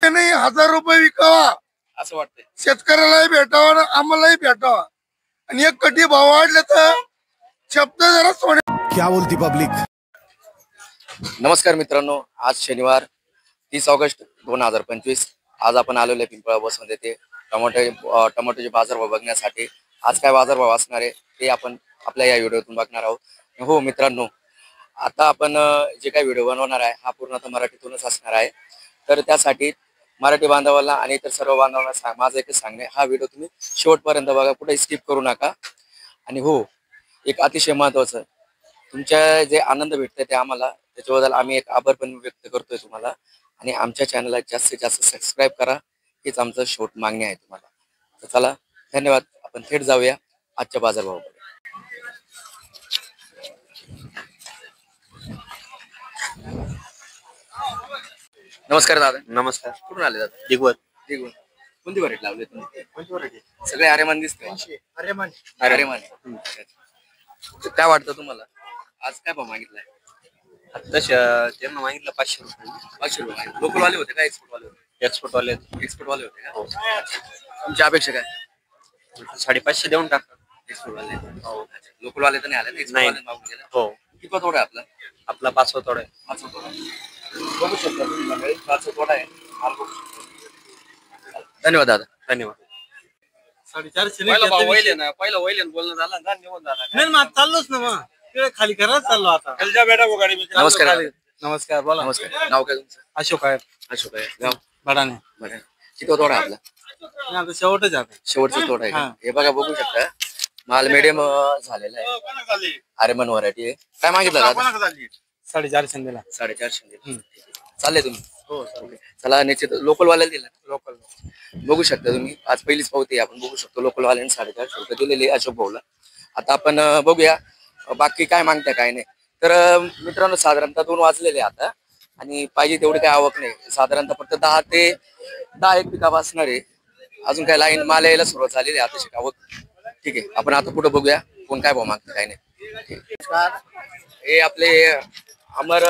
500 नाही 1000 रुपये विकावा असं वाटतंय. शेतकऱ्यालाही भेटावा आणि आम्हालाही भेटावा. आणि एक कटी भाव वाढले तर शब्द जरा सोने. क्या बोलती पब्लिक. नमस्कार मित्रांनो, आज शनिवार 30 ऑगस्ट 2025. आज आपण आलेलो आहे पिंपळा बसमध्ये ते टोमॅटोचे बाजारभाव बघण्यासाठी. आज काय बाजारभाव असणार आहे ते आपण आपल्या या व्हिडिओतून बघणार आहोत. हो मित्रांनो, आता आपण जे काही व्हिडिओ बनवणार आहे हा पूर्णतः मराठीतूनच असणार आहे. तर त्यासाठी मराठी बांधवांना आणि इतर सर्व बांधवांना माझं एकच सांगणे, हा व्हिडिओ तुम्ही शेवटपर्यंत बघा, कुठे स्किप करू नका. आणि हो, एक अतिशय महत्त्वाचं, तुमच्या जे आनंद भेटते ते आम्हाला, त्याच्याबद्दल आम्ही एक आभार पण व्यक्त करतोय तुम्हाला. आणि आमच्या चॅनलला जास्तीत जास्त सबस्क्राईब करा, हीच आमचं शेवट मागणी आहे तुम्हाला. तर चला, धन्यवाद. आपण थेट जाऊया आजच्या बाजारभावाकडे. नमस्कार दादा. नमस्कार. कुठून आले दादा? दिगवत. दिगवत. कोणती व्हरायटी लावली तुम्ही? कोणती व्हरायटी? सगळे आर्यमान दिसते. आर्यमान. आर्यमान. काय वाटतं तुम्हाला, आज काय भाव मागितलाय? आता त्यांना मागितलं 500 रुपये. 500 रुपये. लोकल वाले होते का एक्सपोर्ट वाले होते? एक्सपोर्ट वाले. एक्सपोर्ट वाले होते का? तुमची अपेक्षा काय? 550 देऊन टाका. एक्सपोर्ट वाले. लोकल वाले तर नाही आले ना? एक्सपोर्ट वाले मागून गेले. हो. किती तोडा आहे आपला 500 तोडा आहे. 500 तोडा बघू शकता तुम्ही. 500 तोडा आहे. माल बघू शकता. धन्यवाद दादा. धन्यवाद. 450 पहिला वहिले बोलणं झालं ना, निघून झाला. नाही मग चाललोच ना, मग तिकडे खाली करायला चाललो आता. नमस्कार. नमस्कार, बोला. नमस्कार. नाव काय तुमचं? अशोक आहे. अशोक आहे. गाव बडाने. बरं. किती तोडा आहे आपला? नाही, आता शेवटच आता. शेवटचा तोडा आहे का? हे बघा, बघू शकता माल मीडियम झालेला आहे. आर्यमान व्हरायटी आहे. काय मागितलं दादा? 450 दिला. 450. चालले तुम्ही? हो. चला, निश्चित लोकल वाल्याला दिला. लोकल बघू शकता तुम्ही, आज पहिलीच पावती आपण बघू शकतो. लोकल वाल्याने 450 रुपये दिलेले अशोक भाऊला. आता आपण बघूया बाकी काय मागताय काय नाही. तर मित्रांनो, साधारणतः 2 वाजलेले आता आणि पाहिजे तेवढी काही आवक नाही. साधारणतः फक्त 10 ते 10 पिकाप असणार आहे. अजून काय लाईन माल यायला सुरुवात झालेली आहे आता आवक. ठीक आहे, आपण आता पुढे बघूया कोण काय भाव मागतं काय नाही. हे आपले अमर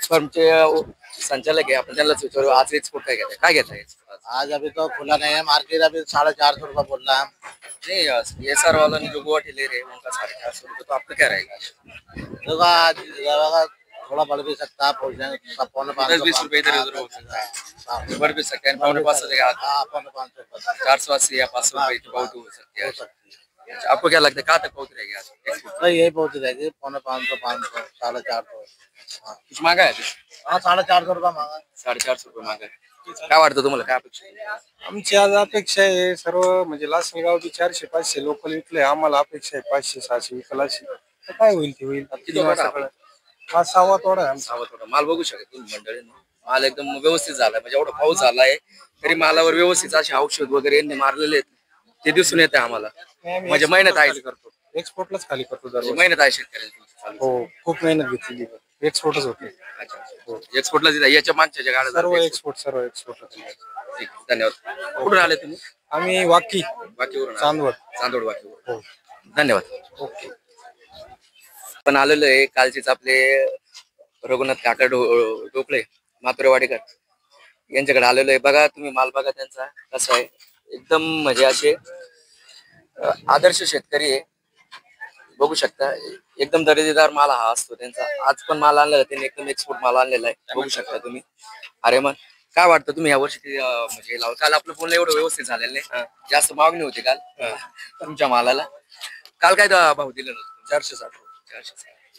फर्मचे संचालक आहे, आपण त्यांनाच विचारू आज एक्सपोर्ट काय घेताय? आज अभी तो खुला नहीं है मार्केट, अभी 450 रुपया बोल रहा है. नहीं, ये सर वाला जो गुवाहाटी ले रहे हैं उनका 450 रुपये, तो आपका क्या रहेगा? देखो आज थोड़ा बढ़ भी सकता है, 10-20 रुपये इधर उधर हो सकता है, बढ़ भी सकता है. 500 हाँ 500 480 या 500 रुपये की बहुत हो सकती है. अच्छा, आपको क्या लगता है कहाँ तक पहुँच रहेगी आज एक्सपोर्ट? नहीं यही पहुंच जाएगी 500 500 450. कुछ मांगा है? हाँ 450 रुपया मांगा. 450 रुपये मांगा है. काय वाटतं तुम्हाला, काय अपेक्षा आहे? आमची आज अपेक्षा आहे सर्व म्हणजे लासलगावची 400-500 लोकल विकले. आम्हाला अपेक्षा आहे 500-600 विकल अशी. तर काय होईल ते होईल. किती तोडा आपला? हा 6वा तोडा आहे आमचा. 6वा तोडा. माल बघू शकता तुम्ही मंडळींनो, माल एकदम व्यवस्थित झालाय. म्हणजे एवढा पाऊस झालाय तरी मालावर व्यवस्थित असे औषध वगैरे यांनी मारलेले आहेत ते दिसून येते आम्हाला. म्हणजे मेहनत आहे. करतो एक्सपोर्टलाच खाली करतो दरवर्षी. मेहनत आहे शेतकऱ्यांची. हो, खूप मेहनत घेतली. एक्सपोर्टच होते. एक्सपोर्टला दिला. याच्या मागच्या ज्या गाड्या सर्व एक्सपोर्ट. ठीक, धन्यवाद. कुठून आले तुम्ही? आम्ही वाकी वाकीवरून? चांदवड वाकीवर. हो. धन्यवाद. ओके. पण आलेलो आहे कालचेच आपले रघुनाथ काका ढोकळे मातुरेवाडीकर यांच्याकडे आलेलो आहे. बघा तुम्ही माल बघा त्यांचा कसा आहे. एकदम म्हणजे असे आदर्श शेतकरी आहे. बघू शकता एकदम दर्जेदार माल हा असतो त्यांचा. आज पण माल आणलेला त्यांनी, एकदम एक्सपोर्ट माल आणलेला आहे. बघू शकता तुम्ही. अरे मग काय वाटतं तुम्ही यावर्षी म्हणजे काल आपलं बोलणं एवढं व्यवस्थित झालेलं नाही, जास्त मागणी होती काल तुमच्या मालाला. काल काय भाव दिला नव्हतं? 460.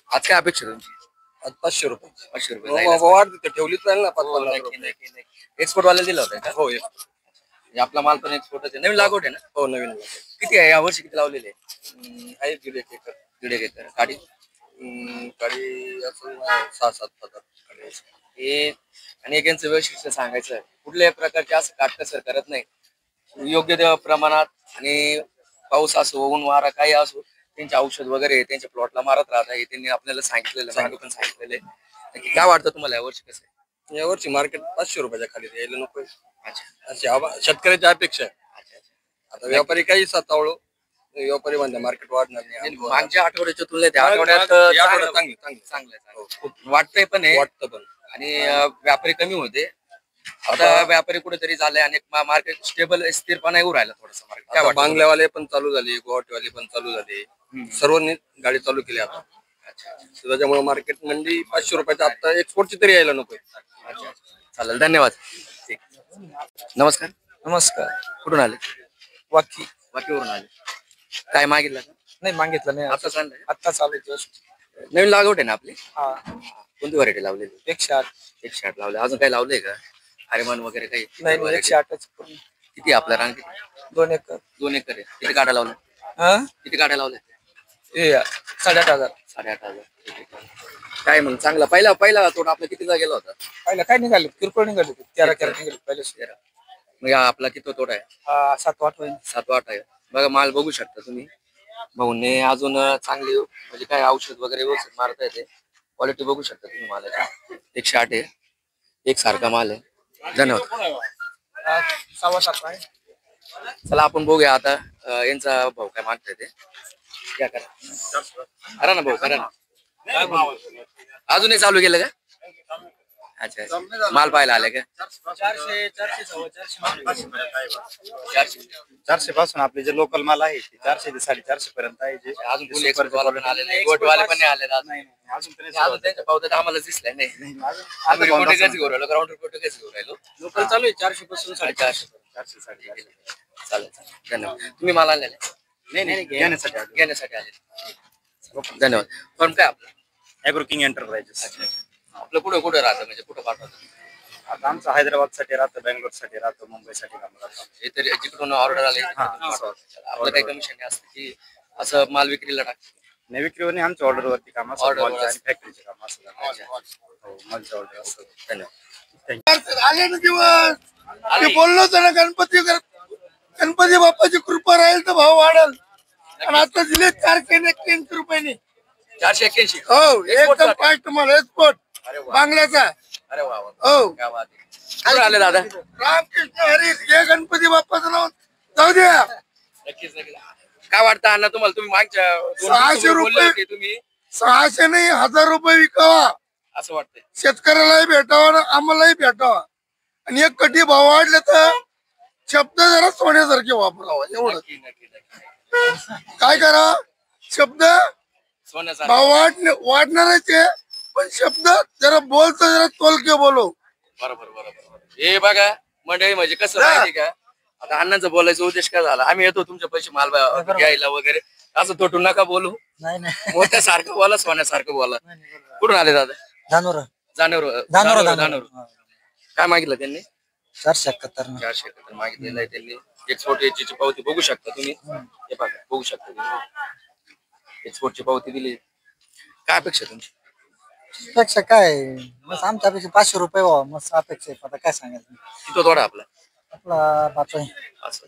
आज काय अपेक्षा तुमची? आज 500 रुपये. 500 रुपये वाढ ठेवलीच नाही ना. एक्सपोर्ट वाल्याला दिला होता का? हो. आपला माल पण एक्सपोर्टच आहे. नवीन लागवड आहे ना? हो, नवीन. किती आहे यावर्षी, किती लावलेले आहे? 1.5 एकर. 1.5 एकर. काडी गाडी असं 6-7 हजार. हे आणि एक यांचं वैशिष्ट्य सांगायचं आहे, कुठल्याही प्रकारचे असं काटकसर करत नाही. योग्य प्रमाणात आणि पाऊस असो ऊन वारा काही असो त्यांचे औषध वगैरे त्यांच्या प्लॉटला मारत राहत आहे. त्यांनी आपल्याला सांगितलेलं पण सांगितलेलं आहे. काय वाटतं तुम्हाला यावर्षी कसं आहे? यावर्षी मार्केट 500 रुपयाच्या खाली यायला नको. अच्छा, शेतकऱ्याची अपेक्षा आहे. आता व्यापारी काही सातावळो, व्यापारी म्हणजे मार्केट वाढणार नाही. मागच्या आठवड्याच्या तुलनेत आठवड्यात चांगलं वाटतंय पण आहे. वाटतं पण. आणि व्यापारी कमी होते आता व्यापारी कुठेतरी झाले आणि मार्केट स्टेबल स्थिरपणा येऊ राहिला थोडस मार्केट काय आता वाटतं? बांगल्यावाले पण चालू झाले, गुवाहाटीवाले पण चालू झाले, सर्वांनी गाडी चालू केली आता. तर त्याच्यामुळे मार्केट मंडी 500 रुपयाच्या आता एक्सपोर्टची तरी यायला नको. चालेल, धन्यवाद. ठीक. नमस्कार. नमस्कार. कुठून आले? वाकी. वाकीवरून आले. काय मागितलं का? नाही मागितलं नाही, आता चाललंय. आता चालू जस्ट. नवीन लागवड आहे ना आपली? हा. कोणती व्हरायटी लावलेली? 108. 108 लावले. अजून काही लावलंय का? अरेमान वगैरे काही? नाही variety? 108च. किती आपला रान किती? 2 एकर. 2 एकर आहे. किती गाड्या लावल्या? हा किती गाड्या लावल्या? 8,500. 8,500. काय मग चांगला पहिला तोड आपला कितीचा गेला होता? पहिला काय निघाले, किरकोळ निघाले, 13 कॅरेट निघाले पहिले. 13. मग हा आपला किती तोड आहे? 7-8 होईल. 7-8 आहे. बघा माल बघू शकता तुम्ही. भाऊने अजून चांगली म्हणजे काय औषध वगैरे व्यवस्थित मारता येते. क्वालिटी बघू शकता तुम्ही मालाची. 108 आहे. एक सारखा माल आहे. धन्यवाद. 7.5 आहे. चला आपण बघूया आता यांचा भाऊ काय मागताय ते. क्या करा ना भाऊ, करा ना. अजूनही चालू केलं का? अच्छा, माल पाहायला आले का? 400 पासून आपले जे लोकल माल आहे ते 400 ते 450 पर्यंत आहे. जे अजून कोणी एक्सपोर्टवाला पण आले नाही, गोटवाले पण नाही आले अजून. अजून तरी अजून त्यांच्या पावत्यात आम्हाला दिसलाय नाही. आम्ही रिपोर्ट कसं घेऊन राहिलो, ग्राउंड रिपोर्ट कसं घेऊन राहिलो. लोकल चालू आहे 400 पासून 450. 400 450. चालेल चालेल, धन्यवाद. तुम्ही माल आलेले? नाही घेण्यासाठी आले. धन्यवाद. फर्म काय आपलं? Agro king enterprises. अच्छा. आपलं कुठं कुठं राहतं म्हणजे कुठं पाठवतं? आता आमचं हैदराबाद साठी राहतं, बेंगलोर साठी राहतं, मुंबई साठी काम राहतं. हे तरी जिकडून ऑर्डर आले आपलं काही कमिशन असतं की असं माल विक्रीला टाकतं? नाही, विक्रीवर नाही, आमच्या ऑर्डरवरती काम असतं. Order वर मॉलच्या आणि असतं. फॅक्टरीचे काम असतं. हो, मॉलच्या ऑर्डर असतं. धन्यवाद. आले ना दिवस ते बोललो होतो ना, गणपती बाप्पाची कृपा राहील तर भाव वाढल. आणि आता दिले 481 रुपयाने. 481. हो, एकदम फास्ट तुम्हाला एक्सपोर्ट अरे वा. बांगल्याचा. अरे वा वा. हो, क्या बात आहे. कुठं आले दादा? रामकृष्ण हरी हे गणपती बाप्पाचं नाव जाऊ द्या. नक्कीच नक्कीच. काय वाटतं अण्णा तुम्हाला? तुम्ही मागच्या 600 बोलले रुपये. होते तुम्ही, 600 नाही 1000 रुपये विकावा. असं वाटतंय? शेतकऱ्यालाही भेटावा ना आम्हालाही भेटावा. आणि एक कटी भाव वाढले तर शब्द जरा सोन्यासारखे वापरावा. एवढं नक्की नक्की नक्की. काय करा, शब्द सोन्यासारखं. भाव वाढणारच आहे, पण शब्द जरा बोलतो जरा तोलके बोलो. बरोबर बरोबर. हे बघा मंडळी, म्हणजे कसं माहिती का, आता अण्णांचा बोलायचा उद्देश काय झाला, आम्ही येतो तुमच्या पैसे माल घ्यायला वगैरे, असं तोटून नका बोलू. मोठ्यासारखं बोला, सोन्यासारखं बोला. कुठून आले दादा? जानवर. काय मागितलं त्यांनी? 471. 471 मागितलेलं आहे त्यांनी. एक्सपोर्ट याची पावती बघू शकता तुम्ही. हे बघा, बघू शकता तुम्ही. एक्सपोर्टची पावती दिली. काय अपेक्षा तुमची? पेक्षा काय मग आमच्यापेक्षा 500 रुपये व्हावं मस्त अपेक्षा आहे. आता काय सांगायचं किती थोडा आपला आपला बाप आहे. असं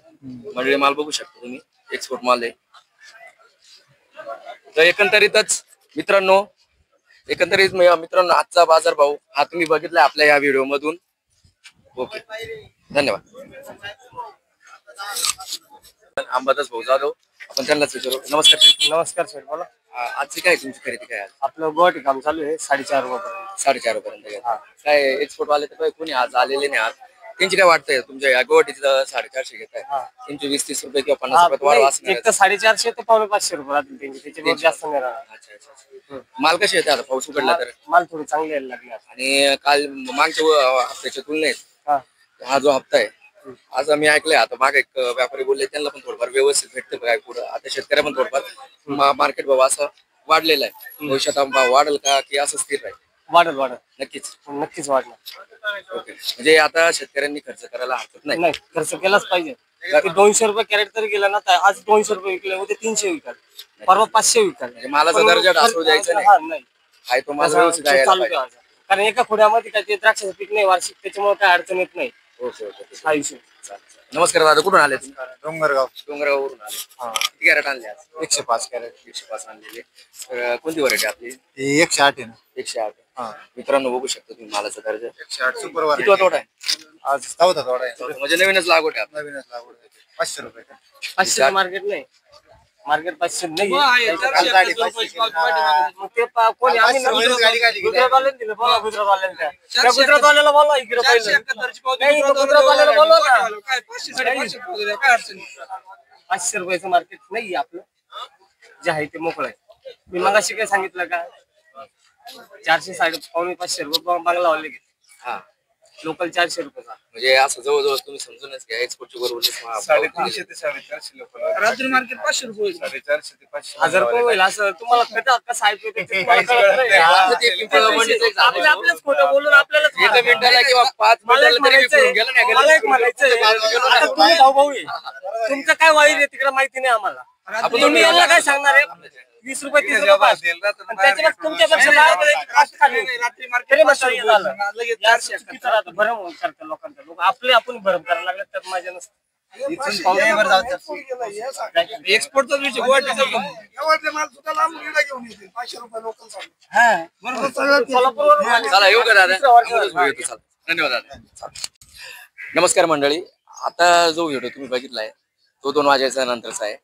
म्हणजे माल बघू शकता तुम्ही, एक्सपोर्ट माल आहे. तर एकंदरीतच मित्रांनो, आजचा बाजार भाव हा तुम्ही बघितला आपल्या या व्हिडिओ मधून. ओके, धन्यवाद. अंबादास भाऊ जाधव, आपण त्यांनाच विचारू. नमस्कार sir. नमस्कार सर, बोला. आजची काय तुमची खरेदी काय? आपलं गुवाहाटी काम चालू आहे 4.5 रुपये. 4.5 पर्यंत काय एक्सपोर्ट वाले तर कोणी आज आलेले नाही. आज त्यांची काय वाटतंय तुमच्या या गुवाहाटीचं 450 घेत आहे, त्यांचे 20-30 रुपये किंवा 50 रुपये वाढ असणार? एक तर 450 ते 500 रुपये राहतील त्यांचे, त्याच्यामुळे जास्त नाही राहणार. अच्छा अच्छा. माल कसे येते आता पाऊस उघडला तर? माल थोडी चांगली यायला लागली आता. आणि काल मागच्या हप्त्याच्या तुलनेत हा जो हप्ता आहे, आज आम्ही ऐकलंय आता मागे एक व्यापारी बोलले त्यांना पण थोडंफार व्यवस्थित भेटतं काय पुढं. आता शेतकऱ्या पण थोडंफार मार्केट भाव असा वाढलेला आहे. भविष्यात भाव वाढेल का की असं स्थिर राहील? वाढल. नक्कीच वाढणार. ओके. म्हणजे आता शेतकऱ्यांनी खर्च करायला हरकत नाही. नाही, खर्च केलाच पाहिजे. 200 रुपये कॅरेट तरी गेला ना, तर आज 200 रुपये विकले, उद्या 300 विकाल, परवा 500 विकाल. म्हणजे मालाचा दर्जा ढासळू द्यायचा नाही. हाय तो माल व्यवस्थित यायला चालू पाहिजे. ठेवायचा. कारण एका खोड्यामध्ये काय ते द्राक्षाचं पीक नाही वार्षिक, त्याच्यामुळे काय अडचण येत नाही. Okay okay. हा विषय. नमस्कार दादा, कुठून आले तुम्ही? डोंगरगाववरून आले. किती कॅरेट आणले आज? 105 कॅरेट. 105 आणलेले. तर कोणती व्हरायटी आपली? 108 आहे ना. 108. मित्रांनो बघू शकतो तुम्ही मालाचा दर्जा. 108 सुपर किती तोडा आहे? आज 4था तोडा आहे. म्हणजे नवीनच लागवड आहे. नवीनच लागवड. 500 रुपये. 500 मार्केट नाही. मार्केट 500 नाही साडेपाचशे मग ते कोणी आम्ही गुजरातवाल्याने दिलं बोला गुजरातवाल्यांच्या त्या गुजरातवाल्याला बोला इकडे पहिलं नाही गुजरातवाल्याला बोलवा ना 500 रुपयाचं मार्केट नाही आपलं जे आहे ते मोकळं आहे मी मगाशी काय सांगितलं का 400 550 रुपये बांगलावाले घेते हा लोकल 400 रुपये म्हणजे असं जवळजवळ तुम्ही समजूनच घ्या एक्सपोर्टचे बरोबर 350 ते 450 लोक रात्री मार्केट 500 रुपये 450 ते 500 1000 रुपये होईल असं तुम्हाला कसं ऐकू येतं ते तुम्हाला कळत नाही. आपल्याच खोटं बोलून आपल्यालाच एका मिनिटाला किंवा 5 मला एक मिनिटाला तरी विकून गेलं नाही मला एक म्हणायचंय आता तुम्ही भाऊ आहे तुमचं काय वाईट आहे तिकडे माहिती नाही आम्हाला तुम्ही यांना काय सांगणार आहे 20 रुपये 30 रुपये पास. आणि त्याच्यावर तुमच्यापेक्षा कास्ट खाली तरी मग सही झालं. या चुकीचं राहतं. भरम करतात लोकांचं लोक आपले आपण भरम करायला लागले त्यात मजा नसते एक्सपोर्टचा विषय गुवाहाटीचा पण माल सुद्धा लांब घेऊन येते 500 रुपये लोकल बरोबर सगळं सोलापूरवरून चला येऊ का दादा तिसरं वर्ष झालं. चला. धन्यवाद दादा चला. नमस्कार मंडळी, आता जो व्हिडिओ तुम्ही बघितलाय तो 2 वाजेच्या नंतरचा आहे.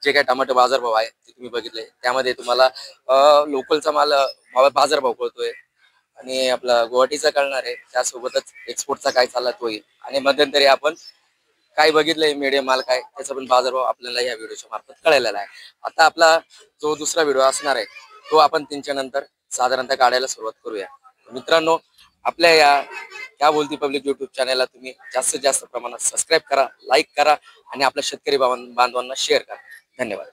जे काही टमाटे बाजारभाव आहे ते तुम्ही बघितले, त्यामध्ये तुम्हाला लोकलचा माल बाजारभाव कळतोय आणि आपला गुवाहाटीचा कळणार आहे, त्यासोबतच एक्सपोर्टचा काय चालला तो येईल आणि मध्यंतरी आपण काय बघितलंय मीडियम माल काय त्याचा पण बाजारभाव आपल्याला या व्हिडिओच्या मार्फत कळलेला आहे. आता आपला जो दुसरा व्हिडिओ असणार आहे तो आपण 3च्या नंतर साधारणतः काढायला सुरुवात करूया. मित्रांनो, आपल्या या क्या बोलती पब्लिक युट्यूब चॅनलला तुम्ही जास्तीत जास्त प्रमाणात सबस्क्राईब करा, लाईक करा आणि आपल्या शेतकरी बांधवांना शेअर करा. धन्यवाद.